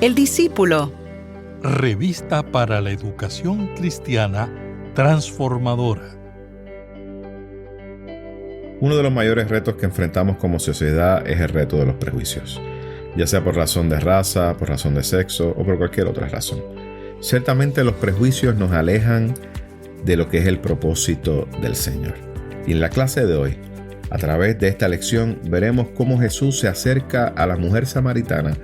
El discípulo. Revista para la educación cristiana transformadora. Uno de los mayores retos que enfrentamos como sociedad es el reto de los prejuicios, ya sea por razón de raza, por razón de sexo o por cualquier otra razón. Ciertamente los prejuicios nos alejan de lo que es el propósito del Señor. Y en la clase de hoy, a través de esta lección, veremos cómo Jesús se acerca a la mujer samaritana,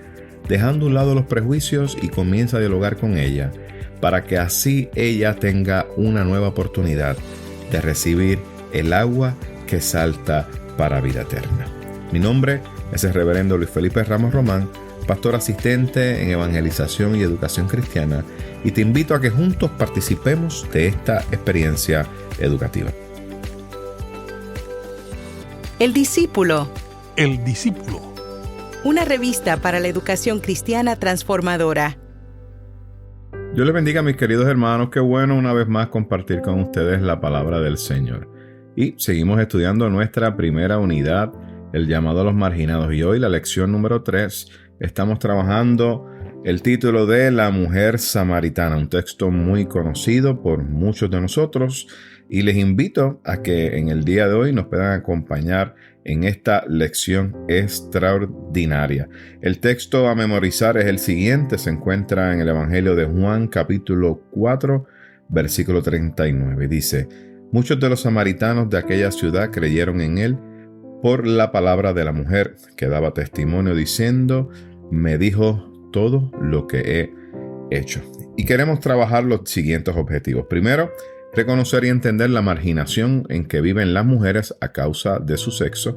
dejando a un lado los prejuicios y comienza a dialogar con ella, para que así ella tenga una nueva oportunidad de recibir el agua que salta para vida eterna. Mi nombre es el reverendo Luis Felipe Ramos Román, pastor asistente en evangelización y educación cristiana, y te invito a que juntos participemos de esta experiencia educativa. El discípulo. El discípulo. Una revista para la educación cristiana transformadora. Dios les bendiga, mis queridos hermanos. Qué bueno una vez más compartir con ustedes la palabra del Señor. Y seguimos estudiando nuestra primera unidad, el llamado a los marginados. Y hoy la lección número 3, estamos trabajando el título de La mujer samaritana, un texto muy conocido por muchos de nosotros. Y les invito a que en el día de hoy nos puedan acompañar en esta lección extraordinaria. El texto a memorizar es el siguiente, se encuentra en el Evangelio de Juan, capítulo 4, versículo 39. Dice: muchos de los samaritanos de aquella ciudad creyeron en él por la palabra de la mujer, que daba testimonio diciendo: me dijo todo lo que he hecho. Y queremos trabajar los siguientes objetivos. Primero, reconocer y entender la marginación en que viven las mujeres a causa de su sexo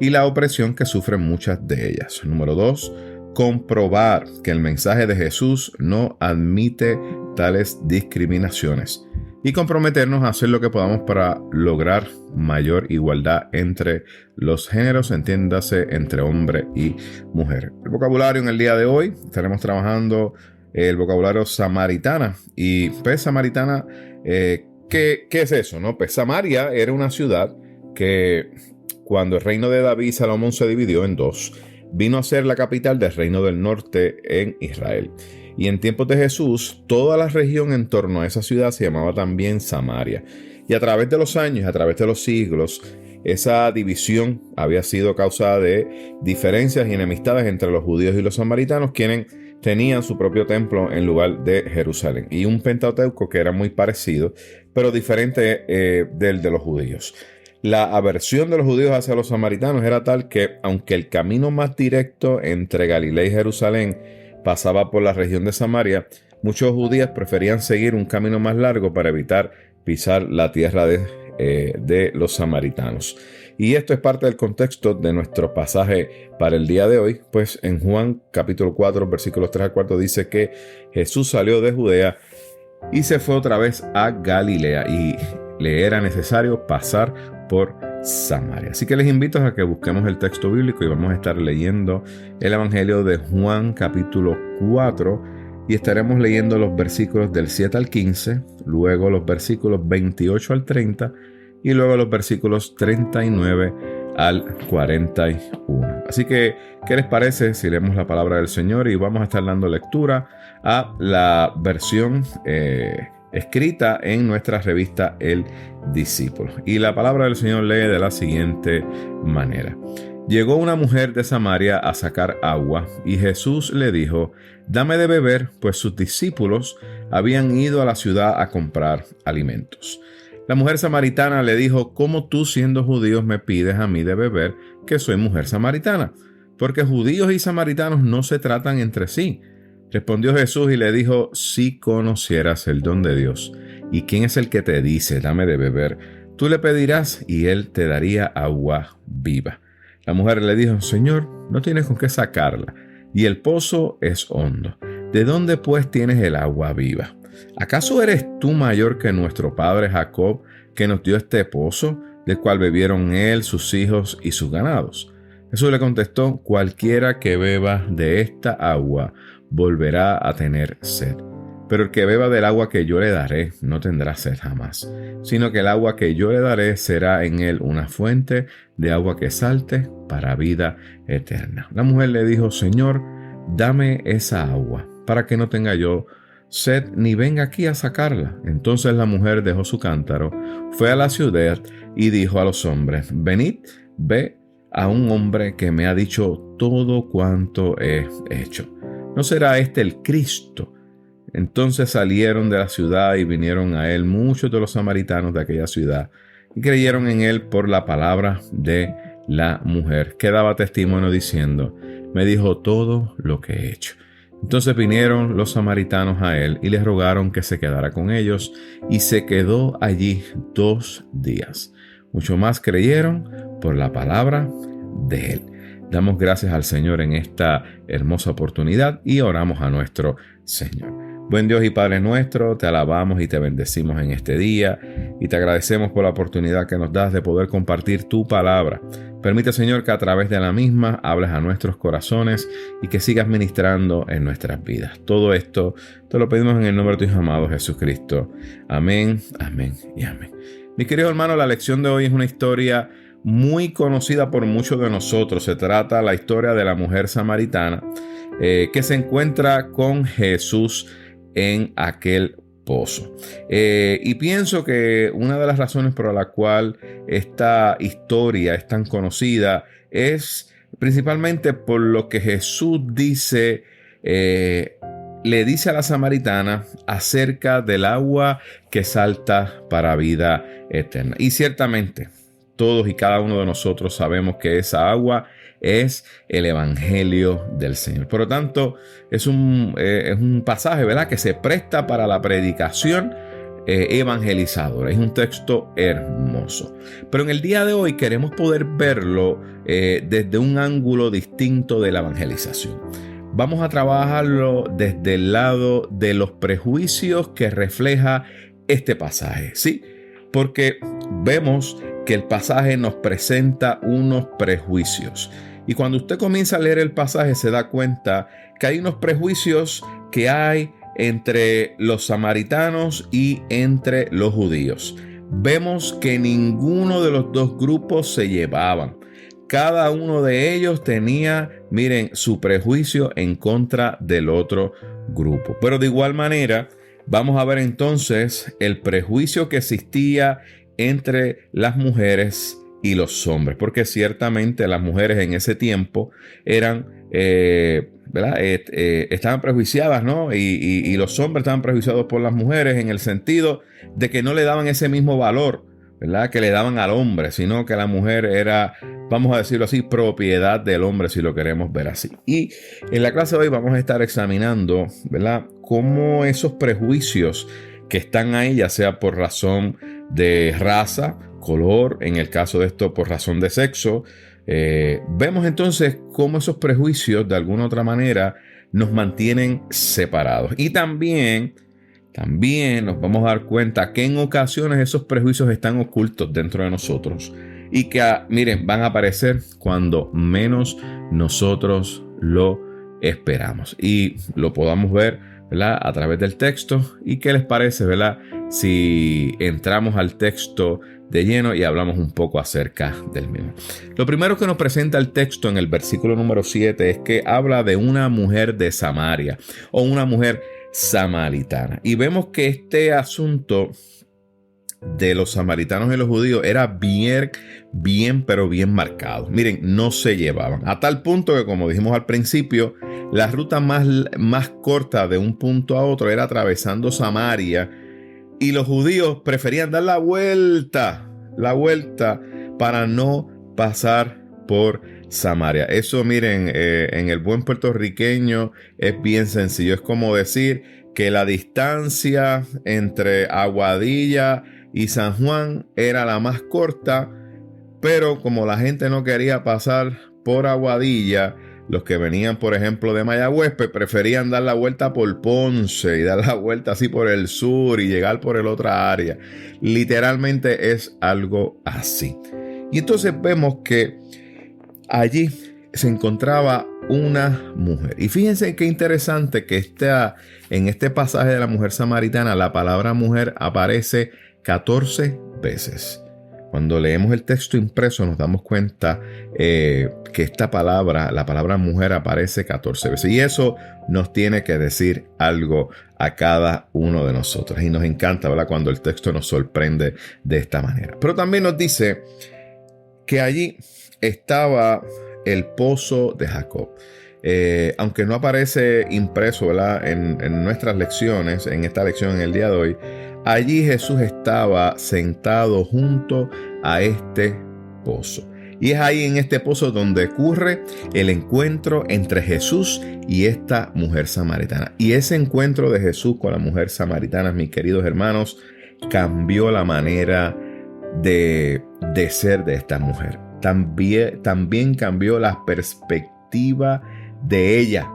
y la opresión que sufren muchas de ellas. Número 2, comprobar que el mensaje de Jesús no admite tales discriminaciones y comprometernos a hacer lo que podamos para lograr mayor igualdad entre los géneros, entiéndase entre hombre y mujer. El vocabulario en el día de hoy, estaremos trabajando el vocabulario samaritana. Y pues samaritana, ¿qué es eso, no? Pues Samaria era una ciudad que cuando el reino de David y Salomón se dividió en dos, vino a ser la capital del reino del norte en Israel. Y en tiempos de Jesús, toda la región en torno a esa ciudad se llamaba también Samaria. Y a través de los años, a través de los siglos, esa división había sido causada de diferencias y enemistades entre los judíos y los samaritanos, quienes tenían su propio templo en lugar de Jerusalén, y un Pentateuco que era muy parecido, pero diferente del de los judíos. La aversión de los judíos hacia los samaritanos era tal que, aunque el camino más directo entre Galilea y Jerusalén pasaba por la región de Samaria, muchos judíos preferían seguir un camino más largo para evitar pisar la tierra de los samaritanos. Y esto es parte del contexto de nuestro pasaje para el día de hoy, pues en Juan capítulo 4, versículos 3 al 4 dice que Jesús salió de Judea y se fue otra vez a Galilea y le era necesario pasar por Samaria. Así que les invito a que busquemos el texto bíblico y vamos a estar leyendo el Evangelio de Juan capítulo 4 y estaremos leyendo los versículos del 7 al 15, luego los versículos 28 al 30 y luego los versículos 39 al 41. Así que, ¿qué les parece si leemos la palabra del Señor? Y vamos a estar dando lectura a la versión escrita en nuestra revista El Discípulo. Y la palabra del Señor lee de la siguiente manera: llegó una mujer de Samaria a sacar agua, y Jesús le dijo: dame de beber, pues sus discípulos habían ido a la ciudad a comprar alimentos. La mujer samaritana le dijo: ¿cómo tú, siendo judíos, me pides a mí de beber, que soy mujer samaritana? Porque judíos y samaritanos no se tratan entre sí. Respondió Jesús y le dijo: si conocieras el don de Dios, y quién es el que te dice dame de beber, tú le pedirás y él te daría agua viva. La mujer le dijo: Señor, no tienes con qué sacarla, y el pozo es hondo. ¿De dónde pues tienes el agua viva? ¿Acaso eres tú mayor que nuestro padre Jacob, que nos dio este pozo, del cual bebieron él, sus hijos y sus ganados? Jesús le contestó: cualquiera que beba de esta agua volverá a tener sed. Pero el que beba del agua que yo le daré no tendrá sed jamás, sino que el agua que yo le daré será en él una fuente de agua que salte para vida eterna. La mujer le dijo: Señor, dame esa agua, para que no tenga yo sed ni venga aquí a sacarla. Entonces la mujer dejó su cántaro, fue a la ciudad y dijo a los hombres: venid, ve a un hombre que me ha dicho todo cuanto he hecho. ¿No será este el Cristo? Entonces salieron de la ciudad y vinieron a él muchos de los samaritanos de aquella ciudad y creyeron en él por la palabra de la mujer, que daba testimonio diciendo: me dijo todo lo que he hecho. Entonces vinieron los samaritanos a él y les rogaron que se quedara con ellos, y se quedó allí 2 días. Mucho más creyeron por la palabra de él. Damos gracias al Señor en esta hermosa oportunidad y oramos a nuestro Señor. Buen Dios y Padre nuestro, te alabamos y te bendecimos en este día y te agradecemos por la oportunidad que nos das de poder compartir tu palabra. Permite, Señor, que a través de la misma hables a nuestros corazones y que sigas ministrando en nuestras vidas. Todo esto te lo pedimos en el nombre de tu Hijo amado Jesucristo. Amén, amén y amén. Mis queridos hermanos, la lección de hoy es una historia muy conocida por muchos de nosotros. Se trata de la historia de la mujer samaritana que se encuentra con Jesús en aquel pozo. Y pienso que una de las razones por la cual esta historia es tan conocida es principalmente por lo que Jesús dice, le dice a la samaritana acerca del agua que salta para vida eterna. Y ciertamente todos y cada uno de nosotros sabemos que esa agua es el Evangelio del Señor. Por lo tanto, es un pasaje, ¿verdad?, que se presta para la predicación evangelizadora. Es un texto hermoso. Pero en el día de hoy queremos poder verlo desde un ángulo distinto de la evangelización. Vamos a trabajarlo desde el lado de los prejuicios que refleja este pasaje, ¿sí? Porque vemos que el pasaje nos presenta unos prejuicios. Y cuando usted comienza a leer el pasaje se da cuenta que hay unos prejuicios que hay entre los samaritanos y entre los judíos. Vemos que ninguno de los dos grupos se llevaban. Cada uno de ellos tenía, miren, su prejuicio en contra del otro grupo. Pero de igual manera, vamos a ver entonces el prejuicio que existía entre las mujeres y los hombres, porque ciertamente las mujeres en ese tiempo eran, estaban prejuiciadas, ¿no? Y los hombres estaban prejuiciados por las mujeres en el sentido de que no le daban ese mismo valor, ¿verdad?, que le daban al hombre, sino que la mujer era, vamos a decirlo así, propiedad del hombre, si lo queremos ver así. Y en la clase de hoy vamos a estar examinando, ¿verdad?, cómo esos prejuicios que están ahí, ya sea por razón de raza, color, en el caso de esto por razón de sexo, vemos entonces cómo esos prejuicios de alguna otra manera nos mantienen separados. Y también nos vamos a dar cuenta que en ocasiones esos prejuicios están ocultos dentro de nosotros y que, miren, van a aparecer cuando menos nosotros lo esperamos. Y lo podamos ver, ¿verdad?, a través del texto. ¿Y qué les parece, verdad, si entramos al texto de lleno y hablamos un poco acerca del mismo? Lo primero que nos presenta el texto en el versículo número 7 es que habla de una mujer de Samaria o una mujer samaritana. Y vemos que este asunto de los samaritanos y los judíos era bien marcado. Miren, no se llevaban. A tal punto que, como dijimos al principio, la ruta más corta de un punto a otro era atravesando Samaria. Y los judíos preferían dar la vuelta para no pasar por Samaria. Eso, miren, en el buen puertorriqueño es bien sencillo. Es como decir que la distancia entre Aguadilla y San Juan era la más corta, pero como la gente no quería pasar por Aguadilla, los que venían, por ejemplo, de Mayagüez, preferían dar la vuelta por Ponce y dar la vuelta así por el sur y llegar por el otra área. Literalmente es algo así. Y entonces vemos que allí se encontraba una mujer. Y fíjense qué interesante que en este pasaje de la mujer samaritana la palabra mujer aparece 14 veces. Cuando leemos el texto impreso nos damos cuenta que esta palabra, la palabra mujer, aparece 14 veces. Y eso nos tiene que decir algo a cada uno de nosotros. Y nos encanta, ¿verdad?, cuando el texto nos sorprende de esta manera. Pero también nos dice que allí estaba el pozo de Jacob. Aunque no aparece impreso, ¿verdad?, en nuestras lecciones, en esta lección en el día de hoy, allí Jesús estaba sentado junto a este pozo. Y es ahí en este pozo donde ocurre el encuentro entre Jesús y esta mujer samaritana. Y ese encuentro de Jesús con la mujer samaritana, mis queridos hermanos, cambió la manera de ser de esta mujer. También cambió la perspectiva de ella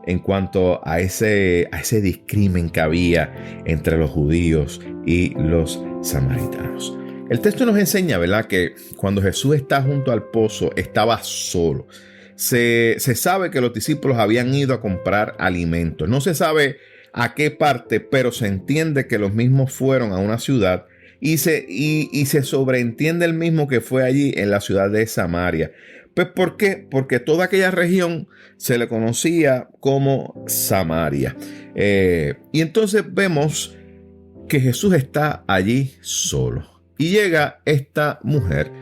en cuanto a ese discrimen que había entre los judíos y los samaritanos. El texto nos enseña, ¿verdad?, que cuando Jesús está junto al pozo, estaba solo. Se sabe que los discípulos habían ido a comprar alimentos. No se sabe a qué parte, pero se entiende que los mismos fueron a una ciudad y se sobreentiende el mismo que fue allí en la ciudad de Samaria. Pues ¿por qué? Porque toda aquella región se le conocía como Samaria. Y entonces vemos que Jesús está allí solo. Y llega esta mujer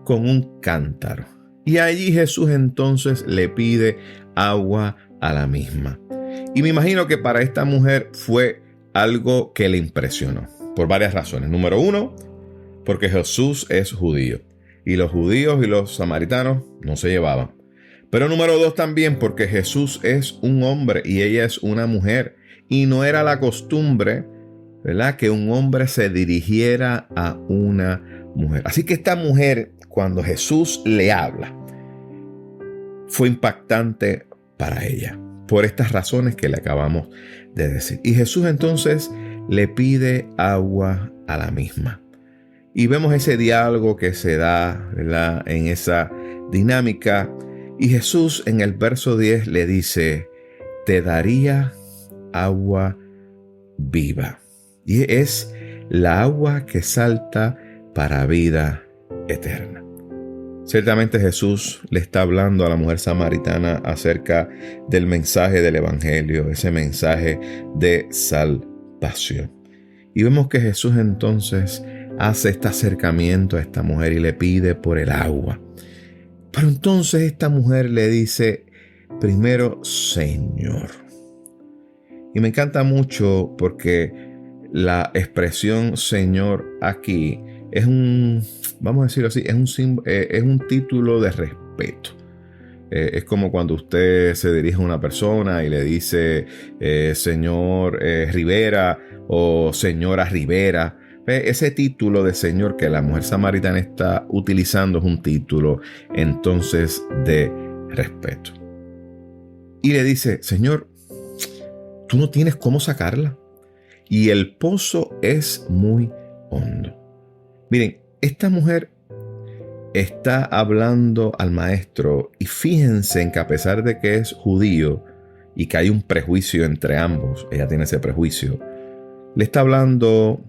con un cántaro. Y allí Jesús entonces le pide agua a la misma. Y me imagino que para esta mujer fue algo que le impresionó. Por varias razones. Número uno, porque Jesús es judío. Y los judíos y los samaritanos no se llevaban. Pero número dos también porque Jesús es un hombre y ella es una mujer. Y no era la costumbre, ¿verdad?, que un hombre se dirigiera a una mujer. Así que esta mujer, cuando Jesús le habla, fue impactante para ella. Por estas razones que le acabamos de decir. Y Jesús entonces le pide agua a la misma. Y vemos ese diálogo que se da, ¿verdad?, en esa dinámica. Y Jesús en el verso 10 le dice, te daría agua viva. Y es la agua que salta para vida eterna. Ciertamente Jesús le está hablando a la mujer samaritana acerca del mensaje del evangelio, ese mensaje de salvación. Y vemos que Jesús entonces hace este acercamiento a esta mujer y le pide por el agua. Pero entonces esta mujer le dice primero, Señor. Y me encanta mucho porque la expresión Señor aquí es vamos a decirlo así, es un título de respeto. Es como cuando usted se dirige a una persona y le dice Señor Rivera o Señora Rivera. Ese título de Señor que la mujer samaritana está utilizando es un título entonces de respeto. Y le dice, Señor, tú no tienes cómo sacarla. Y el pozo es muy hondo. Miren, esta mujer está hablando al maestro y fíjense en que a pesar de que es judío y que hay un prejuicio entre ambos, ella tiene ese prejuicio, le está hablando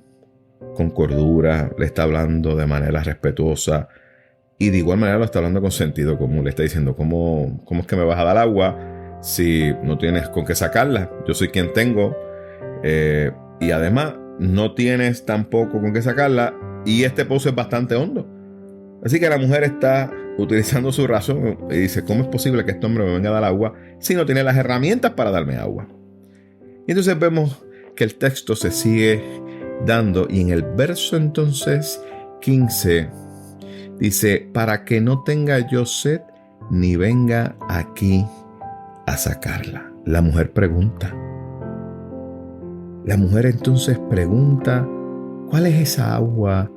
con cordura, le está hablando de manera respetuosa y de igual manera lo está hablando con sentido común. Le está diciendo, ¿cómo es que me vas a dar agua si no tienes con qué sacarla? Yo soy quien tengo y además no tienes tampoco con qué sacarla y este pozo es bastante hondo. Así que la mujer está utilizando su razón y dice, ¿cómo es posible que este hombre me venga a dar agua si no tiene las herramientas para darme agua? Y entonces vemos que el texto se sigue dando y en el verso entonces 15 dice, para que no tenga yo sed ni venga aquí a sacarla. La mujer pregunta. La mujer entonces pregunta, ¿cuál es esa agua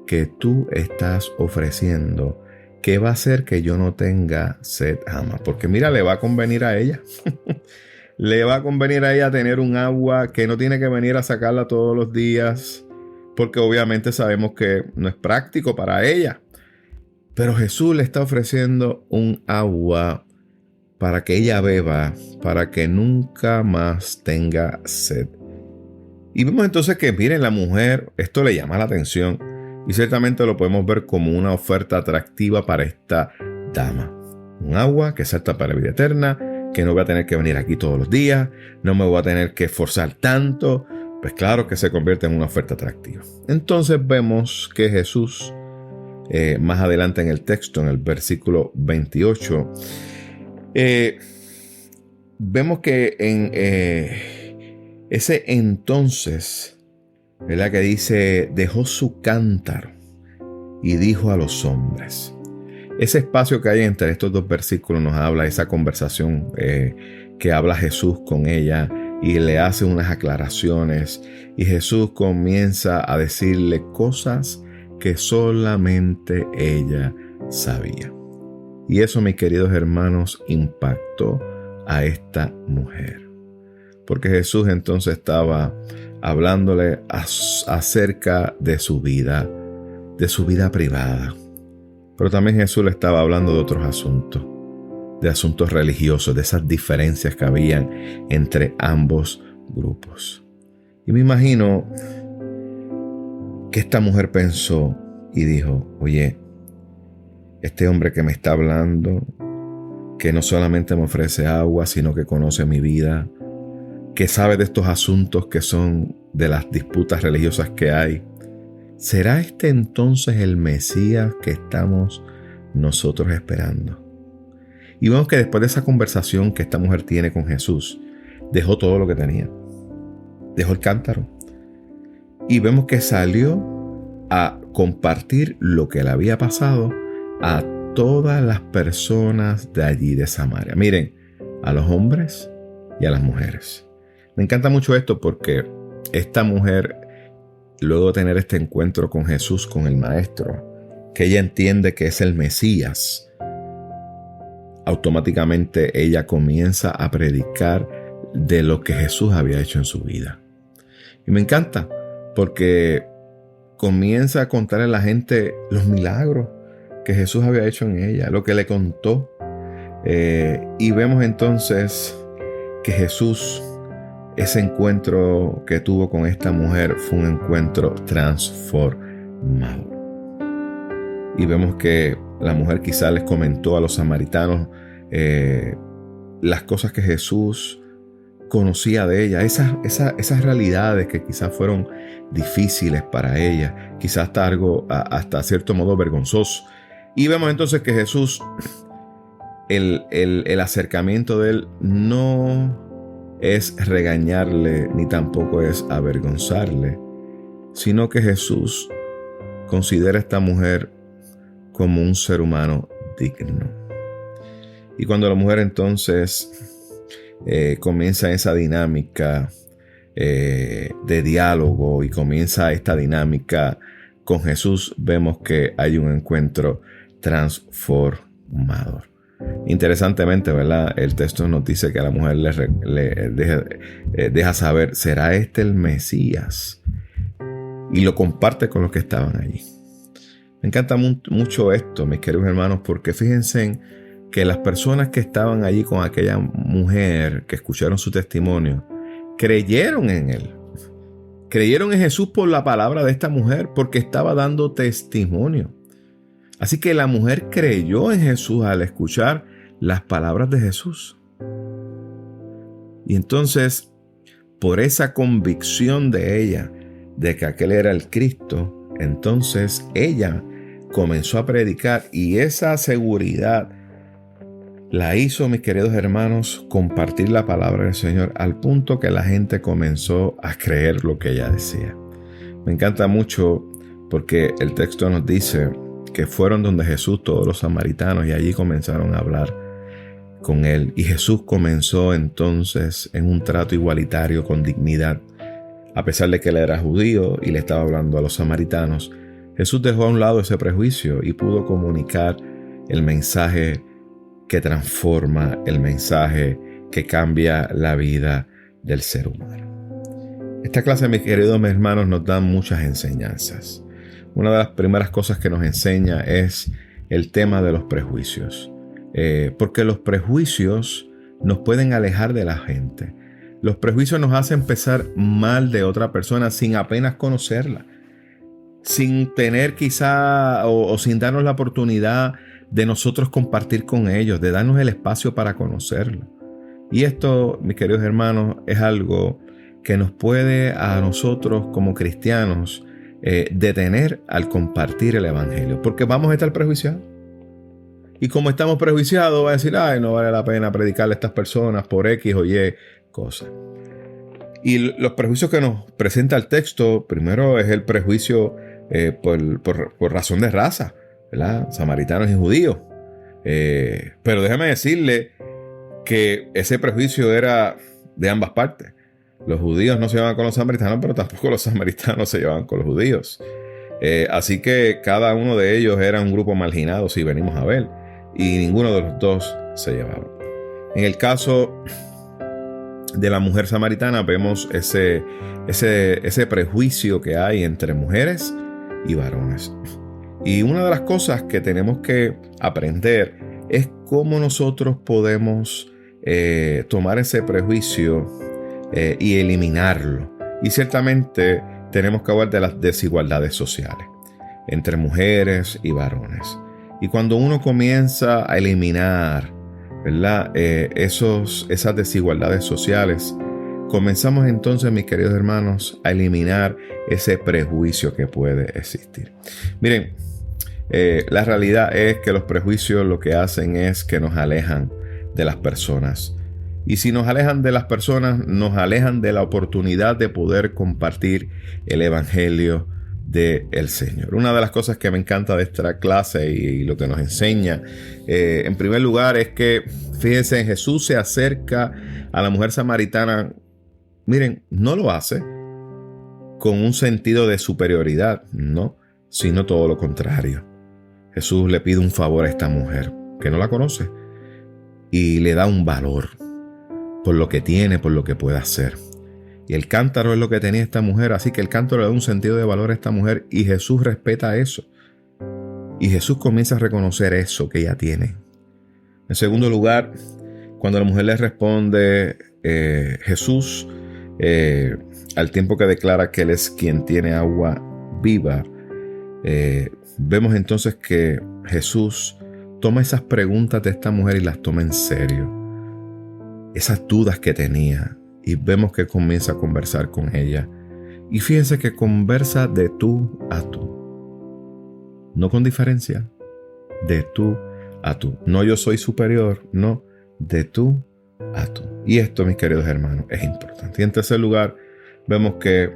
que tú estás ofreciendo que va a hacer que yo no tenga sed jamás? Porque mira, le va a convenir a ella. Le va a convenir a ella tener un agua que no tiene que venir a sacarla todos los días, porque obviamente sabemos que no es práctico para ella. Pero Jesús le está ofreciendo un agua para que ella beba, para que nunca más tenga sed. Y vemos entonces que, miren, la mujer, esto le llama la atención. Y ciertamente lo podemos ver como una oferta atractiva para esta dama. Un agua que es apta para la vida eterna, que no voy a tener que venir aquí todos los días, no me voy a tener que esforzar tanto. Pues claro que se convierte en una oferta atractiva. Entonces vemos que Jesús, más adelante en el texto, en el versículo 28, vemos que en ese entonces, ¿verdad? Que dice, dejó su cántaro y dijo a los hombres. Ese espacio que hay entre estos dos versículos nos habla de esa conversación que habla Jesús con ella y le hace unas aclaraciones. Y Jesús comienza a decirle cosas que solamente ella sabía. Y eso, mis queridos hermanos, impactó a esta mujer. Porque Jesús entonces estaba hablándole acerca de su vida privada. Pero también Jesús le estaba hablando de otros asuntos, de asuntos religiosos, de esas diferencias que habían entre ambos grupos. Y me imagino que esta mujer pensó y dijo, oye, este hombre que me está hablando, que no solamente me ofrece agua, sino que conoce mi vida, que sabe de estos asuntos que son de las disputas religiosas que hay, ¿será este entonces el Mesías que estamos nosotros esperando? Y vemos que después de esa conversación que esta mujer tiene con Jesús, dejó todo lo que tenía. Dejó el cántaro. Y vemos que salió a compartir lo que le había pasado a todas las personas de allí de Samaria. Miren, a los hombres y a las mujeres. Me encanta mucho esto porque esta mujer, luego de tener este encuentro con Jesús, con el Maestro, que ella entiende que es el Mesías, automáticamente ella comienza a predicar de lo que Jesús había hecho en su vida. Y me encanta porque comienza a contarle a la gente los milagros que Jesús había hecho en ella, lo que le contó. Y vemos entonces que Jesús, ese encuentro que tuvo con esta mujer fue un encuentro transformador. Y vemos que la mujer quizás les comentó a los samaritanos las cosas que Jesús conocía de ella, esas realidades que quizás fueron difíciles para ella, quizás hasta cierto modo vergonzoso. Y vemos entonces que Jesús, el acercamiento de él no es regañarle ni tampoco es avergonzarle, sino que Jesús considera a esta mujer como un ser humano digno. Y cuando la mujer entonces comienza esa dinámica de diálogo y comienza esta dinámica con Jesús, vemos que hay un encuentro transformador. Interesantemente, ¿verdad? El texto nos dice que a la mujer le deja saber, ¿será este el Mesías? Y lo comparte con los que estaban allí. Me encanta mucho esto, mis queridos hermanos, porque fíjense que las personas que estaban allí con aquella mujer, que escucharon su testimonio, creyeron en él. Creyeron en Jesús por la palabra de esta mujer, porque estaba dando testimonio. Así que la mujer creyó en Jesús al escuchar las palabras de Jesús. Y entonces, por esa convicción de ella, de que aquel era el Cristo, entonces ella comenzó a predicar, y esa seguridad la hizo, mis queridos hermanos, compartir la palabra del Señor al punto que la gente comenzó a creer lo que ella decía. Me encanta mucho porque el texto nos dice que fueron donde Jesús todos los samaritanos y allí comenzaron a hablar con él. Y Jesús comenzó entonces en un trato igualitario con dignidad. A pesar de que él era judío y le estaba hablando a los samaritanos, Jesús dejó a un lado ese prejuicio y pudo comunicar el mensaje que transforma, el mensaje que cambia la vida del ser humano. Esta clase, mis queridos hermanos, nos da muchas enseñanzas. Una de las primeras cosas que nos enseña es el tema de los prejuicios. Porque los prejuicios nos pueden alejar de la gente. Los prejuicios nos hacen pensar mal de otra persona sin apenas conocerla. sin tener quizá o sin darnos la oportunidad de nosotros compartir con ellos, de darnos el espacio para conocerlo. Y esto, mis queridos hermanos, es algo que nos puede a nosotros como cristianos detener al compartir el evangelio, porque vamos a estar prejuiciados. Y como estamos prejuiciados, va a decir, ay, no vale la pena predicarle a estas personas por X o Y cosas. Y los prejuicios que nos presenta el texto, primero es el prejuicio por razón de raza, ¿verdad? Samaritanos y judíos. Pero déjame decirle que ese prejuicio era de ambas partes. Los judíos no se llevaban con los samaritanos, pero tampoco los samaritanos se llevaban con los judíos. Así que cada uno de ellos era un grupo marginado, si venimos a ver, y ninguno de los dos se llevaba. En el caso de la mujer samaritana vemos ese prejuicio que hay entre mujeres y varones. Y una de las cosas que tenemos que aprender es cómo nosotros podemos tomar ese prejuicio y eliminarlo. Y ciertamente tenemos que hablar de las desigualdades sociales entre mujeres y varones. Y cuando uno comienza a eliminar, ¿verdad?, esas desigualdades sociales, comenzamos entonces, mis queridos hermanos, a eliminar ese prejuicio que puede existir. Miren, la realidad es que los prejuicios lo que hacen es que nos alejan de las personas. Y si nos alejan de las personas, nos alejan de la oportunidad de poder compartir el evangelio del Señor. Una de las cosas que me encanta de esta clase y lo que nos enseña, en primer lugar, es que, fíjense, Jesús se acerca a la mujer samaritana. Miren, no lo hace con un sentido de superioridad, no, sino todo lo contrario. Jesús le pide un favor a esta mujer que no la conoce y le da un valor por lo que tiene, por lo que puede hacer. Y el cántaro es lo que tenía esta mujer, así que el cántaro le da un sentido de valor a esta mujer y Jesús respeta eso. Y Jesús comienza a reconocer eso que ella tiene. En segundo lugar, cuando la mujer le responde, Jesús, al tiempo que declara que Él es quien tiene agua viva, vemos entonces que Jesús toma esas preguntas de esta mujer y las toma en serio. Esas dudas que tenía. Y vemos que comienza a conversar con ella. Y fíjense que conversa de tú a tú. No con diferencia. De tú a tú. No yo soy superior. No. De tú a tú. Y esto, mis queridos hermanos, es importante. Y en tercer lugar, vemos que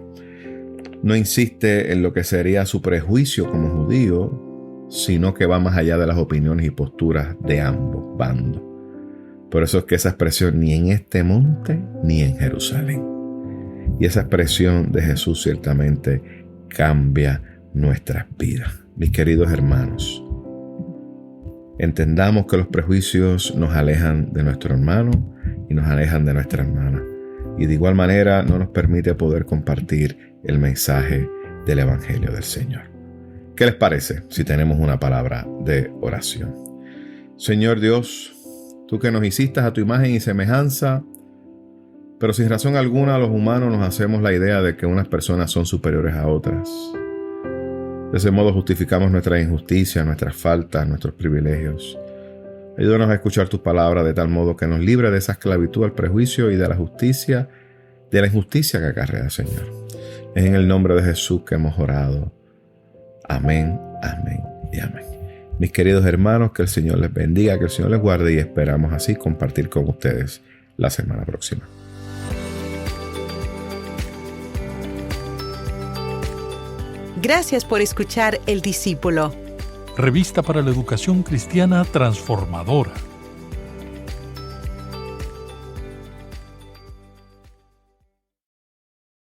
no insiste en lo que sería su prejuicio como judío, sino que va más allá de las opiniones y posturas de ambos bandos. Por eso es que esa expresión, ni en este monte, ni en Jerusalén. Y esa expresión de Jesús ciertamente cambia nuestras vidas. Mis queridos hermanos, entendamos que los prejuicios nos alejan de nuestro hermano y nos alejan de nuestra hermana. Y de igual manera no nos permite poder compartir el mensaje del Evangelio del Señor. ¿Qué les parece si tenemos una palabra de oración? Señor Dios, Tú que nos hiciste a tu imagen y semejanza, pero sin razón alguna los humanos nos hacemos la idea de que unas personas son superiores a otras. De ese modo justificamos nuestras injusticias, nuestras faltas, nuestros privilegios. Ayúdanos a escuchar tus palabras de tal modo que nos libre de esa esclavitud al prejuicio y de la injusticia que acarrea, Señor. Es en el nombre de Jesús que hemos orado. Amén, amén y amén. Mis queridos hermanos, que el Señor les bendiga, que el Señor les guarde y esperamos así compartir con ustedes la semana próxima. Gracias por escuchar El Discípulo. Revista para la Educación Cristiana Transformadora.